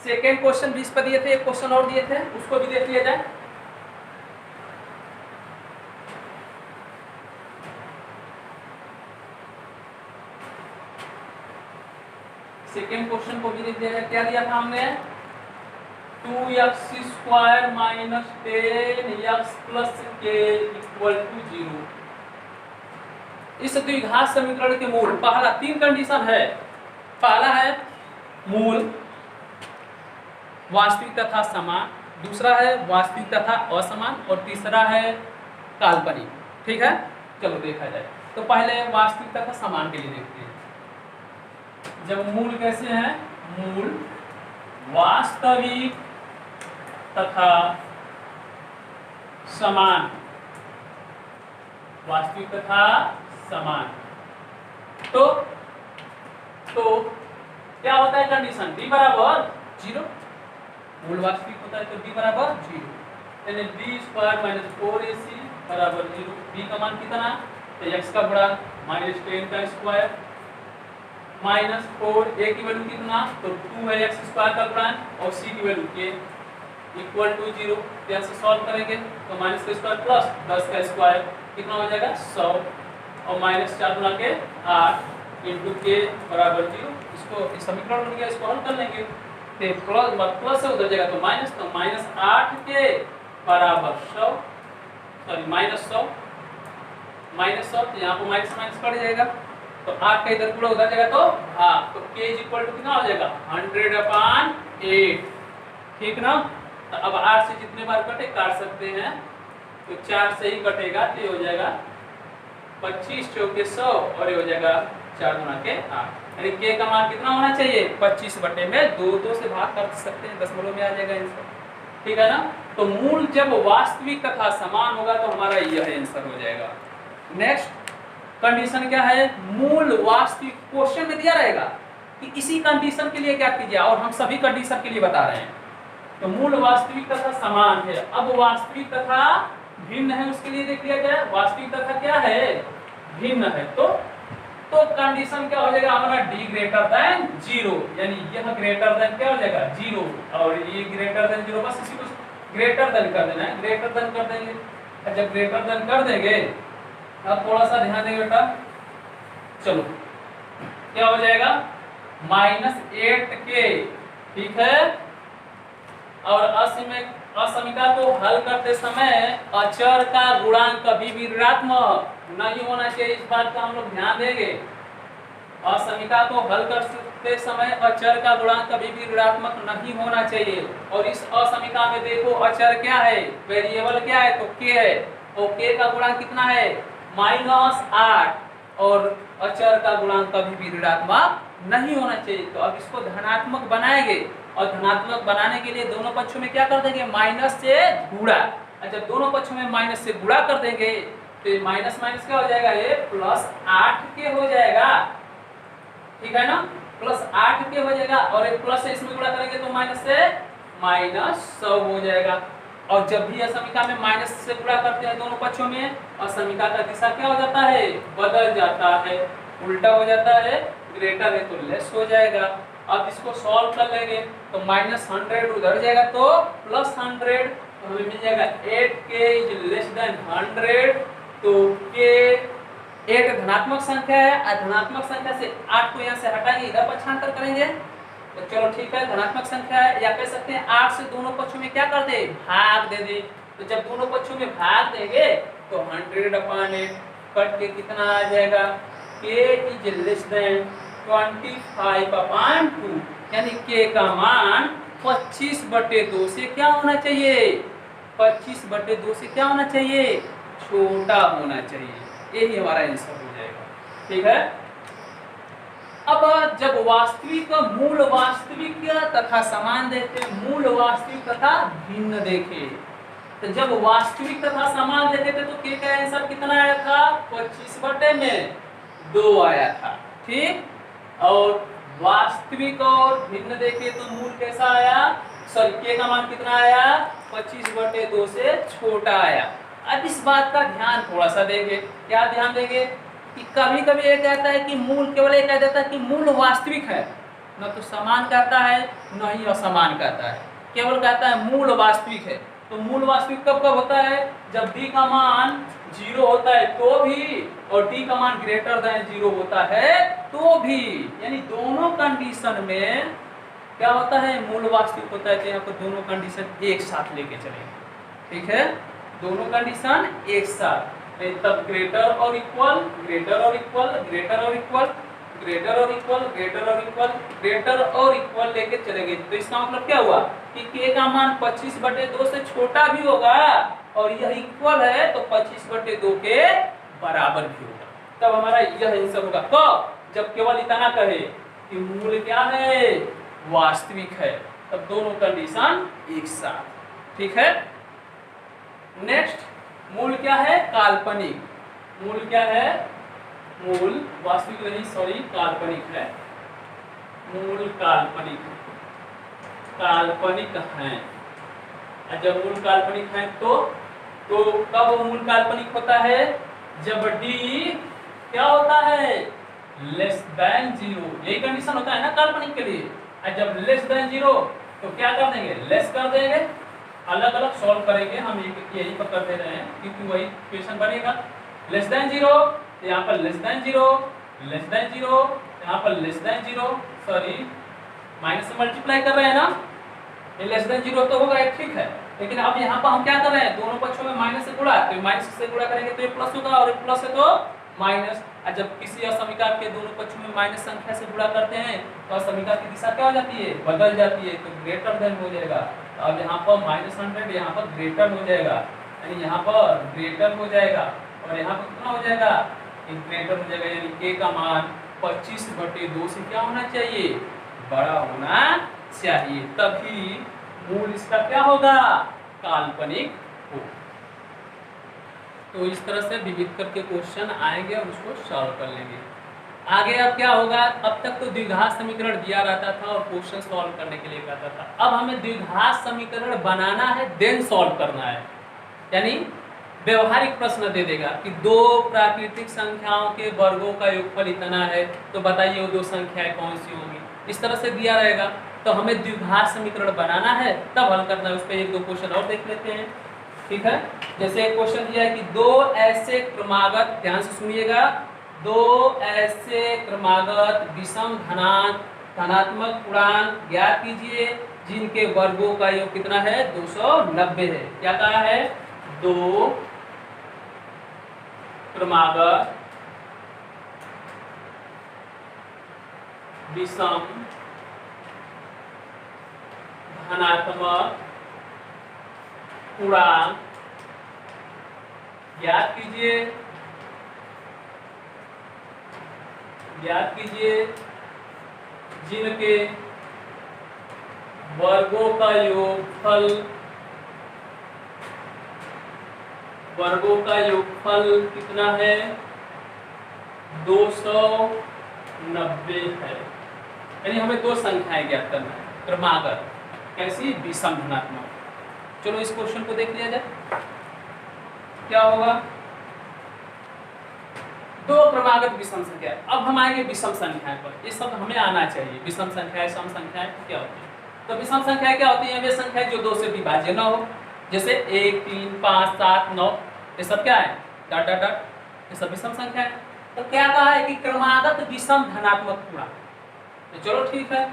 सेकेंड क्वेश्चन 20 पर दिए थे, एक क्वेश्चन और दिए थे, उसको भी देख लिया जाए। सेकेंड क्वेश्चन को भी देख लिया जाए। क्या दिया था हमने? 2x² - 10x + k = 0। इस द्विघात समीकरण के मूल, पहला 3 कंडीशन है। पहला है मूल वास्तविक तथा समान, दूसरा है वास्तविक तथा असमान, और तीसरा है काल्पनिक। ठीक है, चलो देखा जाए। तो पहले वास्तविक तथा समान के लिए देखते हैं। जब मूल कैसे हैं? मूल वास्तविक तथा समान, वास्तविक तथा समान, तो क्या होता है कंडीशन? d बराबर 0। मूल वास्तविक होता है तो d बराबर 0, यानी b² - 4ac बराबर 0, b का मान कितना, तो x का गुणांक -10 का स्क्वायर माइनस 4, a की वैल्यू कितना, तो 2 है x स्क्वायर का गुणांक और c की वैल्यू k इक्वल टू 0, यहाँ से सॉल्व करेंगे तो माइनस का स्क्वायर प्लस 10 का स्क्वायर कितना हो जाएगा 100 और माइनस 4 गुना के 8 इंटू के बराबर 0। इसको इस समीकरण बन गया, इसको हल कर लेंगे तो प्लस से उधर जाएगा तो माइनस 8 के बराबर 100, सॉरी -100 तो यहाँ पर माइनस माइनस कट जाएगा तो 8 का इधर पूरा उधर जाएगा तो हाफ, तो k इक्वल टू कितना हो जाएगा 100/8, ठीक ना। तो अब 8 से जितने बार कटे काट सकते हैं तो 4 से ही कटेगा तो ये हो जाएगा 25 चौके 100 और ये हो जाएगा 4 गुना के 8, यानी k का मान कितना होना चाहिए 25/2 से भाग कर सकते हैं, दशमलव में आ जाएगा आंसर, ठीक है ना। तो मूल जब वास्तविक तथा समान होगा तो हमारा यह आंसर हो जाएगा। नेक्स्ट कंडीशन क्या है, मूल वास्तविक, क्वेश्चन में दिया रहेगा कि इसी कंडीशन के लिए क्या कीजिए और हम सभी कंडीशन के लिए बता रहे हैं। तो मूल वास्तविक तथा समान है, अब वास्तविक तथा भिन्न है उसके लिए देख लिया जाए। वास्तविक तथा क्या है, भिन्न है, तो कंडीशन क्या हो जाएगा हमारा d ग्रेटर देन 0, यानी यह ग्रेटर देन क्या हो जाएगा 0 और ये ग्रेटर देन 0, बस इसी को ग्रेटर देन कर देना है, ग्रेटर देन कर देंगे। जब ग्रेटर देन कर देंगे अब थोड़ा सा ध्यान देंगे बेटा, चलो क्या हो जाएगा -8k, ठीक है। और असमीका को हल करते समय अचर का गुणांक कभी भी ऋणात्मक नहीं होना चाहिए, इस बात का हम लोग ध्यान देंगे। असमीका को हल करते समय अचर का गुणांक कभी भी ऋणात्मक नहीं होना चाहिए। और इस असमीका में देखो अचर क्या है, वेरिएबल क्या है, तो k है और k का गुणांक कितना है -8 और अचर का गुणांक कभी भी ऋणात्मक नहीं होना चाहिए। तो अब इसको धनात्मक बनाएंगे और धनात्मक बनाने के लिए दोनों पक्षों में क्या कर देंगे माइनस से गुणा, जब दोनों पक्षों में माइनस से गुणा कर देंगे तो ये माइनस माइनस क्या हो जाएगा, ये +8k हो जाएगा, ठीक है ना, +8k हो जाएगा और एक प्लस से इसमें गुणा करेंगे तो माइनस से -100 हो जाएगा। और जब भी असमीका में माइनस से गुणा करते हैं दोनों पक्षों में, असमीका का दिशा क्या हो जाता है, बदल जाता है, उल्टा हो जाता है, ग्रेटर है तो लेस हो जाएगा। अब इसको सॉल्व कर लेंगे तो -100 उधर जाएगा तो +100, तो हमें मिल जाएगा 8k इज लेस देन 100, तो k 8 धनात्मक संख्या है और धनात्मक संख्या से 8 को यहाँ से हटाएंगे, इधर पक्षांतर करेंगे तो चलो ठीक है धनात्मक संख्या है, या कह सकते हैं 8 से दोनों पक्षों में क्या कर दे भाग दे दे, तो जब दोनों पक्षों में भाग देंगे तो 100/8 कट के कितना आ जाएगा, k इज लेस देन 25/2, यानी k का मान 25/2 से क्या होना चाहिए, 25/2 से क्या होना चाहिए, छोटा होना चाहिए, यही हमारा आंसर हो जाएगा, ठीक है। अब जब वास्तविक मूल वास्तविक तथा समान देखे, मूल वास्तविक तथा भिन्न देखे, तो जब वास्तविक तथा समान देखे थे तो k का आंसर कितना आया था 25/2 आया था, ठीक। और वास्तविक और भिन्न देखे तो मूल कैसा आया, सॉरी k का मान कितना आया 25/2 से छोटा आया। अब इस बात का ध्यान थोड़ा सा देंगे, क्या ध्यान देंगे कि कभी कभी ये कहता है कि मूल केवल ये कह देता है कि मूल वास्तविक है, न तो समान कहता है न ही असमान कहता है, केवल कहता है मूल वास्तविक है। तो मूल वास्तविक कब कब होता है, जब d का मान 0 होता है तो भी और d का मान ग्रेटर देन 0 होता है तो भी, यानी दोनों कंडीशन में क्या होता है मूल वास्तविक होता है। तो यहाँ पर दोनों कंडीशन एक साथ लेके चलेंगे, ठीक है, दोनों कंडीशन एक साथ, तब ग्रेटर और इक्वल, ग्रेटर और इक्वल, ग्रेटर और इक्वल, ग्रेटर और इक्वल, ग्रेटर और इक्वल, ग्रेटर और इक्वल लेके चलेंगे। तो इसका मतलब क्या हुआ कि k का मान 25/2 से छोटा भी होगा और यह इक्वल है तो 25/2 के बराबर भी होगा, तब हमारा यह आंसर होगा। कब, जब केवल इतना कहे कि मूल क्या है वास्तविक है, तब दोनों कंडीशन एक साथ, ठीक है। नेक्स्ट मूल क्या है काल्पनिक, मूल क्या है, मूल वास्तविक नहीं सॉरी काल्पनिक है, मूल काल्पनिक, काल्पनिक है। जब मूल काल्पनिक है तो तो कब वो मूल काल्पनिक होता है? जब d क्या होता है? Less than 0। यही कंडीशन होता है ना काल्पनिक के लिए। और जब लेस देन 0 तो क्या कर देंगे? लेस कर देंगे। अलग अलग सॉल्व करेंगे हम, यही पर कर दे रहे हैं क्योंकि वही इक्वेशन बनेगा। लेस देन 0, यहाँ पर लेस देन 0, लेस देन 0, यहाँ पर लेस देन 0, सॉरी माइनस से मल्टीप्लाई कर रहे हैं ना, ये लेस देन 0 तो होगा, ठीक है। लेकिन अब यहाँ पर हम क्या कर रहे हैं? दोनों पक्षों में माइनस से गुणा, तो माइनस से गुणा करेंगे तो ये प्लस होगा, और प्लस है तो माइनस। और जब किसी असमीकार के दोनों पक्षों में माइनस संख्या से गुणा करते हैं तो असमीकार की दिशा क्या हो जाती है? बदल जाती है, तो ग्रेटर देन हो जाएगा। तो अब यहाँ पर -100 यहाँ पर ग्रेटर हो जाएगा, यानी यहाँ पर ग्रेटर हो जाएगा, और यहाँ पर कितना हो जाएगा? ग्रेटर हो जाएगा, यानी a का मान 25/2 से क्या होना चाहिए? बड़ा होना चाहिए, तभी मूल इसका क्या होगा? काल्पनिक हो। तो इस तरह से विविध करके क्वेश्चन आएंगे और उसको सॉल्व कर लेंगे। आगे अब क्या होगा? अब तक तो द्विघात समीकरण दिया रहता था और क्वेश्चन सॉल्व करने के लिए कहता था। अब हमें द्विघात समीकरण बनाना है, देन सॉल्व करना है। यानी व्यवहारिक प्रश्न दे देगा कि दो प्राकृतिक संख्याओं के वर्गों का योगफल इतना है, तो बताइए वो दो संख्याएं कौन सी होंगी। इस तरह से दिया रहेगा, तो हमें द्विघात समीकरण बनाना है, तब हल करना है। उस पर एक दो क्वेश्चन और देख लेते हैं, ठीक है। जैसे एक क्वेश्चन दिया है कि दो ऐसे क्रमागत, ध्यान से सुनिएगा, दो ऐसे क्रमागत विषम धनात्मक पूर्णांक ज्ञात कीजिए जिनके वर्गों का योग कितना है? 290 है। क्या कहा है? दो क्रमागत विषम धनात्मक पूर्णांक ज्ञात कीजिए जिनके वर्गों का योगफल कितना है? 290 है। यानी हमें दो संख्याएं ज्ञात करना है, क्रमागत, कैसी? विषम धनात्मक। चलो इस क्वेश्चन को देख लिया जाए, क्या होगा? दो क्रमागत विषम संख्या। अब हम आएंगे विषम संख्याएं पर, ये सब हमें आना चाहिए। विषम संख्याएं, सम संख्याएं क्या होती है? तो विषम संख्याएं क्या होती है? वे संख्याएं जो दो से विभाज्य न हो, जैसे 1, 3, 5, 7, 9, ये सब क्या है? डॉट डॉट डॉट, ये सब विषम संख्या है। तो क्या कहा है कि क्रमागत विषम धनात्मक पूर्णांक। तो चलो ठीक है,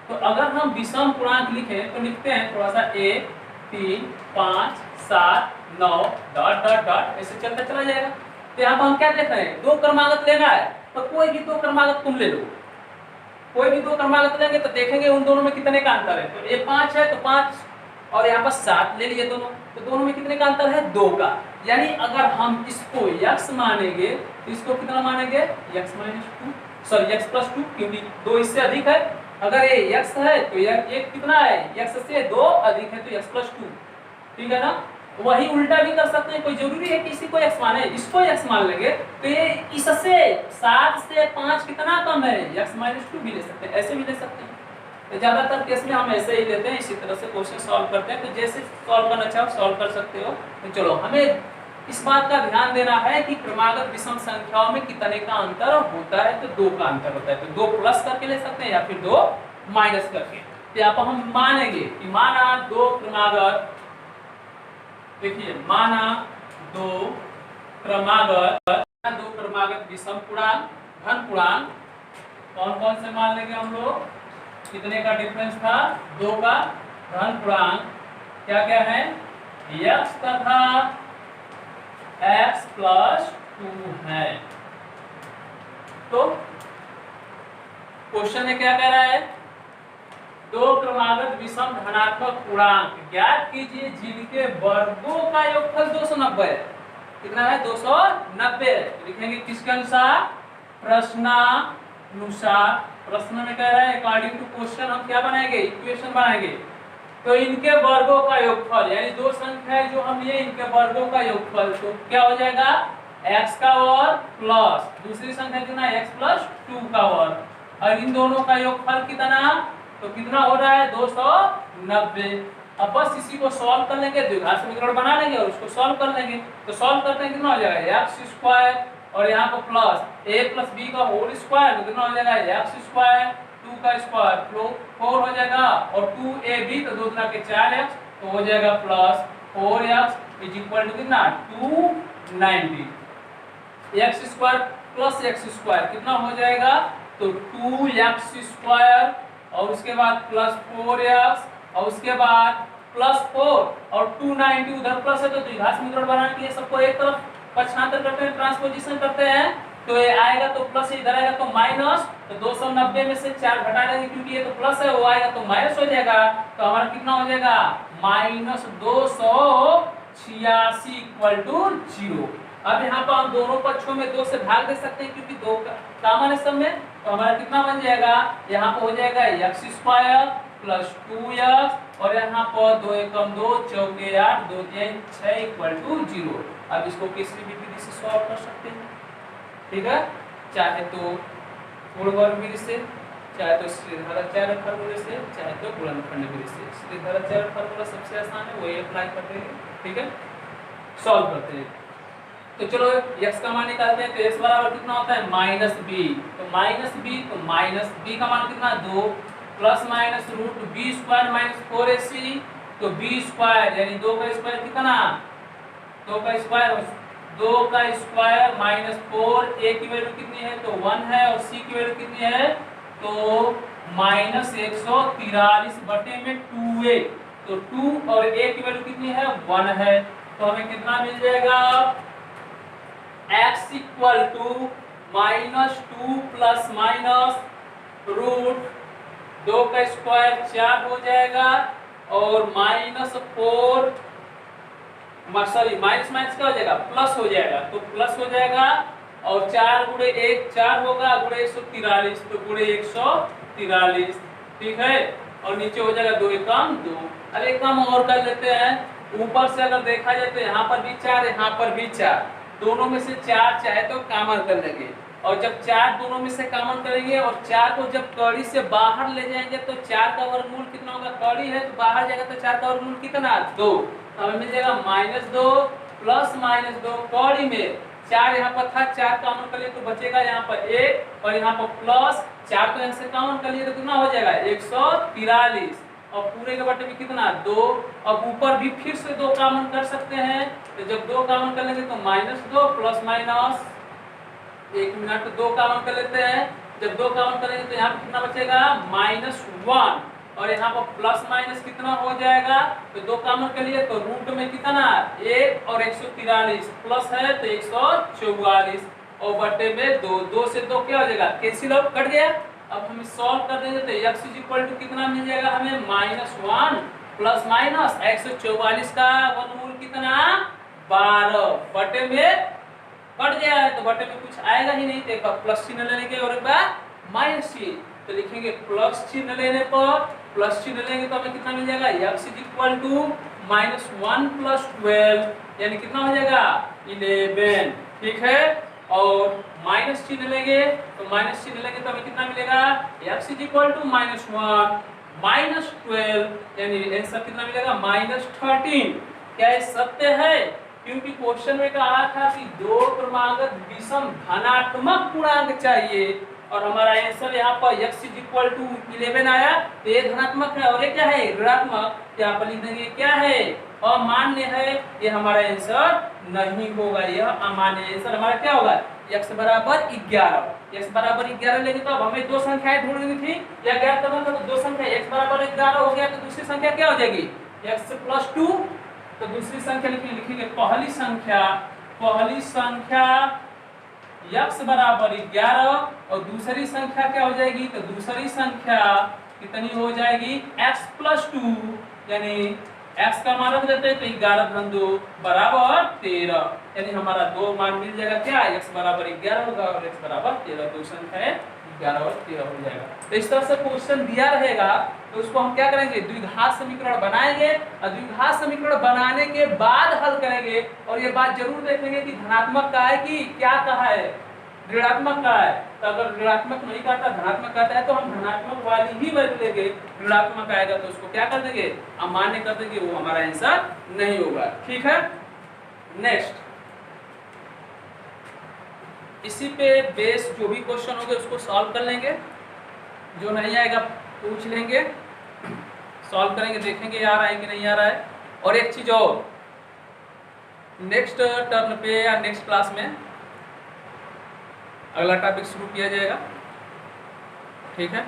तो अगर हम विषम पूर्णांक लिखें तो लिखते हैं थोड़ा सा 1, 3, 5, 7, 9 डॉट डॉट डॉट, ऐसे चलता चला जाएगा। तो यहाँ पर हम क्या देख रहे हैं? दो क्रमागत लेना है, तो कोई भी दो क्रमागत तुम ले लो, कोई भी दो क्रमागत लेंगे तो देखेंगे उन दोनों में कितने का अंतर है। तो ये 5 है तो 5, और यहाँ पर 7 ले लिए दोनों, तो दोनों में कितने का अंतर है? 2 का। यानी अगर हम इसको x मानेंगे तो इसको कितना मानेंगे? x+2, क्योंकि 2 इससे अधिक है। अगर ये x है तो ये कितना है? x से 2 अधिक है तो x+2, ठीक है ना। वही उल्टा भी कर सकते हैं, कोई जरूरी है कि इसी को x माने, इसको x मान लेंगे तो ये इससे 7 से 5 कितना कम है? x-2 भी ले सकते हैं, ऐसे भी ले सकते हैं। तो ज्यादातर केस में हम ऐसे ही लेते हैं, इसी तरह से क्वेश्चन सॉल्व करते हैं। तो जैसे सॉल्व करना चाहो सॉल्व कर सकते हो। तो चलो, हमें इस बात का ध्यान देना है कि क्रमागत विषम संख्याओं में कितने का अंतर होता है? तो 2 का अंतर होता है। तो 2 प्लस करके ले सकते हैं या फिर 2 माइनस करके। तो यहाँ पर हम मानेंगे कि माना दो क्रमागत, देखिए माना दो क्रमागत विषम पूर्णांक घन पूर्णांक, कौन कौन से मान लेंगे हम लोग? कितने का डिफरेंस था? 2 का घन पूर्णांक क्या क्या है? x तथा x+2 है। तो क्वेश्चन में क्या कह रहा है? दो क्रमागत विषम धनात्मक पूर्णांक ज्ञात कीजिए जिनके वर्गों का योगफल 290 है। कितना है? 290 है। लिखेंगे किसके अनुसार? प्रश्नानुसार। प्रश्न में कह रहा है अकॉर्डिंग टू क्वेश्चन हम क्या बनाएंगे? इक्वेशन बनाएंगे। तो इनके वर्गों का योगफल, यानी दो संख्याएं जो हम लिए इनके वर्गों का योगफल, तो क्या हो जाएगा? x का वर्ग प्लस दूसरी संख्या कितना? x+2 का वर्ग, और इन दोनों का योगफल कितना? तो कितना हो रहा है? 290। अब बस इसी को सॉल्व कर लेंगे, द्विघात समीकरण बना लेंगे और उसको सॉल्व कर लेंगे। तो सॉल्व करते हैं कितना हो जाएगा एक्स स्क्वायर और यहाँ पर प्लस ए प्लस बी का होल स्क्वायर, तो कितना हो जाएगा एक्स स्क्वायर 2 का स्क्वायर 4 हो जाएगा और 2ab तो 2 गुना के 4x तो हो जाएगा plus 4x is equal to कितना 290। X square plus x square कितना हो जाएगा तो 2x स्क्वायर और उसके बाद प्लस 4x और उसके बाद प्लस 4 और 290 उधर प्लस है तो द्विघात समीकरण बनाने के लिए सबको एक तरफ पक्षांतर करते हैं, ट्रांसपोजिशन करते हैं, तो ये आएगा तो प्लस, इधर आएगा तो माइनस, तो 290 में से 4 घटा देंगे क्योंकि ये तो प्लस है, वो आएगा तो माइनस हो जाएगा, तो हमारा कितना हो जाएगा माइनस 286 इक्वल टू 0। अब यहाँ पर हम दोनों पक्षों में 2 से भाग दे सकते हैं क्योंकि 2 कॉमन है सब में, तो हमारा कितना बन जाएगा यहाँ पर हो जाएगा एक्स स्क्वायर प्लस 2x और यहाँ पर 2 एकम 2 चौके 8 2 3 6 इक्वल टू 0। अब इसको किसी भी विधि से सॉल्व कर सकते हैं, ठीक है, चाहे तो पूर्णवर्ग विधि से, चाहे तो श्रीधराचार्य फार्मूले से, चाहे तो गुणनखंड विधि से। श्रीधराचार्य फार्मूला सबसे आसान है, वही अप्लाई करते हैं, ठीक है, सॉल्व करते हैं। तो चलो x का मान निकालते हैं, तो x बराबर कितना होता है माइनस बी, तो माइनस बी, तो माइनस बी का मान कितना 2 plus minus root b square minus 4ac, तो बी स्क्वायर यानी 2 का स्क्वायर कितना 2 का स्क्वायर माइनस 4, a की वैल्यू कितनी है तो 1 है और c की वैल्यू कितनी है तो माइनस 143 बटे में 2a, तो 2 और a की वैल्यू कितनी है 1 है, तो हमें कितना मिल जाएगा x equal to minus 2 plus minus root 2 का स्क्वायर 4 हो जाएगा और माइनस 4 सॉरी माइनस माइनस क्या हो जाएगा प्लस हो जाएगा, तो प्लस हो जाएगा और 4 गुणे 1 4 होगा गुणे 143 तो गुणे 143, ठीक है, और नीचे हो जाएगा 2 एकम 2। अब एक काम और कर लेते हैं, ऊपर से अगर देखा जाए तो यहाँ पर भी 4 यहाँ पर भी 4, दोनों में से 4 चाहे तो कॉमन कर लेंगे और जब 4 दोनों में से कॉमन करेंगे और 4 को जब कड़ी से बाहर ले जाएंगे तो 4 का वर्गमूल कितना होगा, कड़ी है तो बाहर जाएगा तो 4 का वर्गमूल कितना 2, हमें मिल जाएगा -2 प्लस -2 कड़ी में 4 यहाँ पर था 4 कॉमन कर लिए तो बचेगा यहाँ पर 1 और यहाँ पर प्लस 4 तो यहाँ से कॉमन कर लिए तो कितना हो जाएगा 143 और पूरे के बटे में कितना 2, अब ऊपर भी फिर से 2 कॉमन कर सकते हैं, तो जब 2 कॉमन कर लेंगे तो -2 प्लस माइनस 1 मिनट 2 कॉमन कर लेते हैं, जब 2 कॉमन करेंगे तो यहाँ पे कितना बचेगा -1 और यहाँ पर प्लस माइनस कितना हो जाएगा, तो 2 कॉमन कर लिए तो रूट में कितना 1 और 143 प्लस है तो 144 और बटे में 2, 2 से 2 क्या हो जाएगा कैंसिल आउट कट गया। अब हम सॉल्व कर देंगे तो x इक्वल टू कितना मिल जाएगा हमें -1 प्लस माइनस 144 का वर्गमूल कितना 12 बटे में कट गया है तो बटे में कुछ आएगा ही नहीं, देखो प्लस चिन्ह लेने के और एक बार माइनस चिन्ह, तो लिखेंगे प्लस चिन्ह लेने पर प्लस चिन्ह लेंगे तो हमें कितना मिल जाएगा x इक्वल टू -1 प्लस 12 यानी कितना हो जाएगा 11, ठीक है, और माइनस चिन्ह लेंगे तो माइनस चिन्ह लेंगे तो हमें कितना मिलेगा x इक्वल टू -1 माइनस 12 यानी आंसर कितना मिलेगा -13। क्या ये सत्य है, क्योंकि क्वेश्चन में कहा था कि 2 क्रमागत विषम धनात्मक पूर्णांक चाहिए और हमारा आंसर यहाँ पर x इक्वल टू 11 आया तो ये धनात्मक है और ये क्या है ऋणात्मक, यहाँ पर लिख देंगे क्या है अमान्य है, ये हमारा आंसर नहीं होगा, यह अमान्य आंसर हमारा क्या होगा x बराबर 11, x बराबर 11 लेंगे तो अब हमें 2 संख्याएं ढूंढनी थी या ज्ञात करना था, तो 2 संख्या x बराबर 11 हो गया तो दूसरी संख्या क्या हो जाएगी x प्लस 2, तो दूसरी संख्या लिखेंगे पहली संख्या x बराबर 11 और दूसरी संख्या क्या हो जाएगी, तो दूसरी संख्या कितनी हो जाएगी x प्लस 2 यानी x का मान रख देते हैं तो 11 धन 2 बराबर 13 यानी हमारा 2 मान मिल जाएगा क्या x बराबर 11 होगा और x बराबर 13, 2 संख्या 11 और 13 हो जाएगा। तो इस तरह से क्वेश्चन दिया रहेगा तो उसको हम क्या करेंगे द्विघात समीकरण बनाएंगे और द्विघात समीकरण बनाने के बाद हल करेंगे और ये बात जरूर देखेंगे कि धनात्मक का है कि क्या कहा है ऋणात्मक का है। तो अगर ऋणात्मक नहीं कहता धनात्मक कहता है तो हम धनात्मक वाली ही वैल्यू लेंगे, ऋणात्मक आएगा तो उसको क्या कर देंगे, अमान्य कर देंगे, वो हमारा आंसर नहीं होगा। ठीक है, नेक्स्ट इसी पे बेस जो भी क्वेश्चन होंगे उसको सॉल्व कर लेंगे, जो नहीं आएगा पूछ लेंगे, सॉल्व करेंगे, देखेंगे आ रहा है कि नहीं आ रहा है। और एक चीज और, नेक्स्ट टर्न पे या नेक्स्ट क्लास में अगला टॉपिक शुरू किया जाएगा। ठीक है।